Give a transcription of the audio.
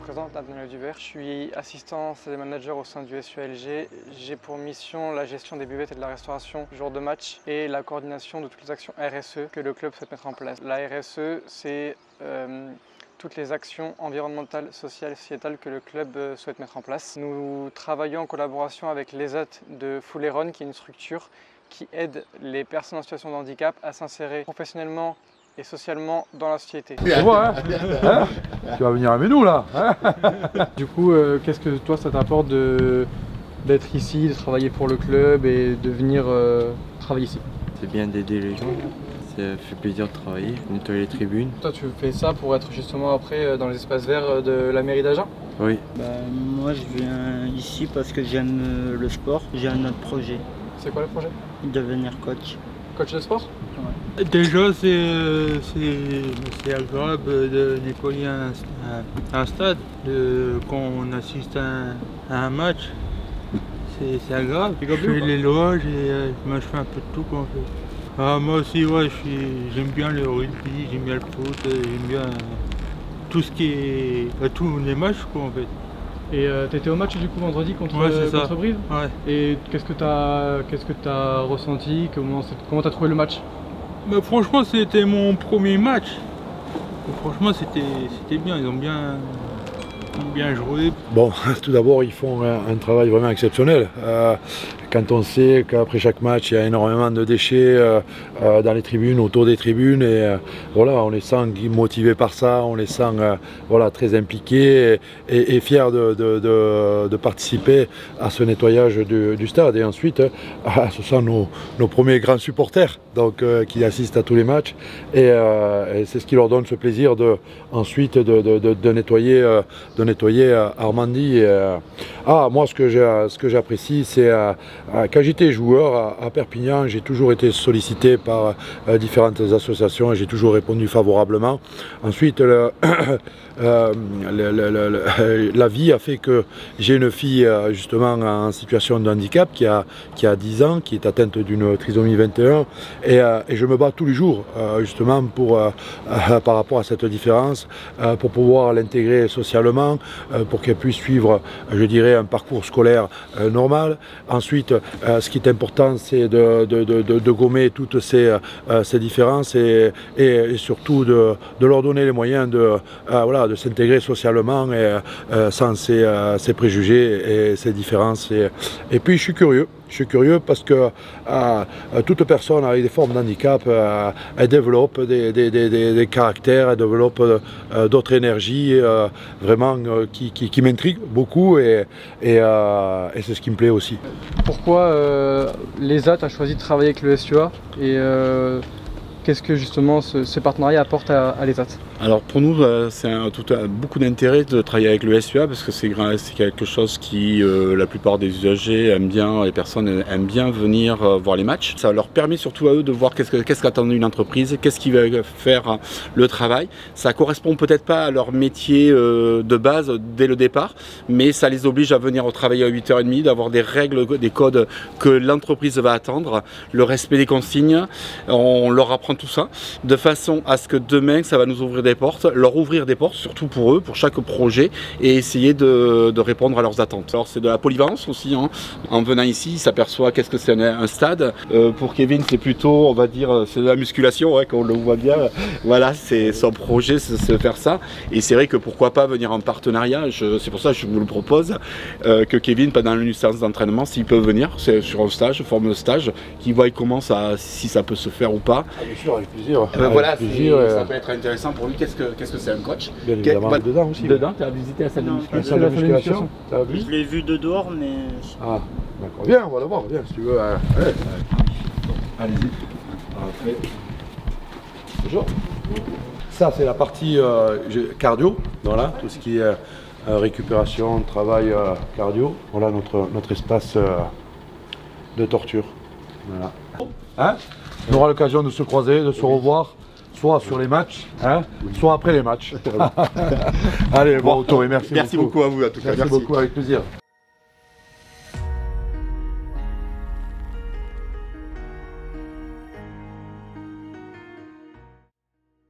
présente, Nathanaël Duvert. Je suis assistant CD manager au sein du SUALG. J'ai pour mission la gestion des buvettes et de la restauration jour de match et la coordination de toutes les actions RSE que le club souhaite mettre en place. La RSE, c'est toutes les actions environnementales, sociales, sociétales que le club souhaite mettre en place. Nous travaillons en collaboration avec l'ESAT de Fouleron, qui est une structure qui aide les personnes en situation de handicap à s'insérer professionnellement et socialement dans la société. Tu vois, hein, tu vas venir avec nous là, hein. Du coup, qu'est-ce que toi ça t'apporte d'être ici, de travailler pour le club et de venir travailler ici? C'est bien d'aider les gens, ça fait plaisir de travailler, nettoyer les tribunes. Toi tu fais ça pour être justement après dans les espaces verts de la mairie d'Agen? Oui. Moi je viens ici parce que j'aime le sport, j'ai un autre projet. C'est quoi le projet? Devenir coach. Coach de sport? Ouais. Déjà c'est agréable de nettoyer un stade, quand on assiste à un match. C'est agréable. Je fais les loges et je fais un peu de tout quoi, en fait. Moi aussi ouais, j'aime bien le rugby, j'aime bien le foot, j'aime bien tout ce qui est tous les matchs quoi en fait. Et t'étais au match du coup vendredi contre Brive? Ouais. Et qu'est-ce que t'as ressenti? Comment t'as trouvé le match? Franchement c'était mon premier match. Franchement c'était bien, ils ont bien joué. Bon, tout d'abord, ils font un travail vraiment exceptionnel. Quand on sait qu'après chaque match, il y a énormément de déchets dans les tribunes, autour des tribunes, et voilà, on les sent motivés par ça, on les sent voilà, très impliqués et fiers de participer à ce nettoyage du stade. Et ensuite, ce sont nos premiers grands supporters donc, qui assistent à tous les matchs, et c'est ce qui leur donne ce plaisir ensuite de nettoyer Armandie. Moi, ce que j'apprécie, c'est quand j'étais joueur à Perpignan, j'ai toujours été sollicité par différentes associations et j'ai toujours répondu favorablement. Ensuite, la vie a fait que j'ai une fille justement en situation de handicap qui a 10 ans, qui est atteinte d'une trisomie 21, et je me bats tous les jours justement par rapport à cette différence, pour pouvoir l'intégrer socialement, pour qu'elle puisse suivre, je dirais, un parcours scolaire normal. Ensuite, ce qui est important, c'est de gommer toutes ces différences et surtout de leur donner les moyens de s'intégrer socialement et sans ces préjugés et ces différences. Et puis je suis curieux parce que toute personne avec des formes d'handicap, elle développe des caractères, elle développe d'autres énergies vraiment qui m'intriguent beaucoup, et c'est ce qui me plaît aussi. Pourquoi l'ESAT a choisi de travailler avec le SUA et qu'est-ce que justement ce partenariat apporte à l'ESAT? Alors pour nous, c'est beaucoup d'intérêt de travailler avec le SUA parce que c'est quelque chose qui, la plupart des usagers aiment bien, les personnes aiment bien venir voir les matchs. Ça leur permet surtout à eux de voir qu'est-ce qu'attend une entreprise, qu'est-ce qui va faire le travail. Ça correspond peut-être pas à leur métier de base dès le départ, mais ça les oblige à venir travailler à 8h30, d'avoir des règles, des codes que l'entreprise va attendre, le respect des consignes. On leur apprend tout ça de façon à ce que demain ça va nous ouvrir des portes, leur ouvrir des portes surtout pour eux, pour chaque projet, et essayer de répondre à leurs attentes. Alors c'est de la polyvalence aussi, hein. En venant ici, il s'aperçoit qu'est-ce que c'est un stade. Pour Kevin, c'est plutôt, on va dire, c'est de la musculation, hein, comme on le voit bien. Voilà, c'est son projet, c'est de faire ça. Et c'est vrai que pourquoi pas venir en partenariat, c'est pour ça que je vous le propose, que Kevin, pendant une séance d'entraînement, s'il peut venir, c'est sur un stage, forme de stage, qu'il voit comment si ça peut se faire ou pas. Bien sûr, avec plaisir. Voilà, ça peut être intéressant pour lui. Qu'est-ce que c'est un coach? Bien évidemment, dedans aussi. Dedans, tu as visité la salle de musculation? La salle de musculation. Je l'ai vu de dehors, mais... Ah, d'accord. Viens, on va le voir, viens, si tu veux. Allez-y. Bonjour. Ça, c'est la partie cardio, voilà, tout ce qui est récupération, travail cardio. Voilà notre espace de torture. Voilà. Hein? On aura l'occasion de se croiser, de se revoir, soit sur les matchs, hein, soit après les matchs. Allez, bon, Touré, merci beaucoup. Merci beaucoup à vous, en tout cas. Merci beaucoup, avec plaisir.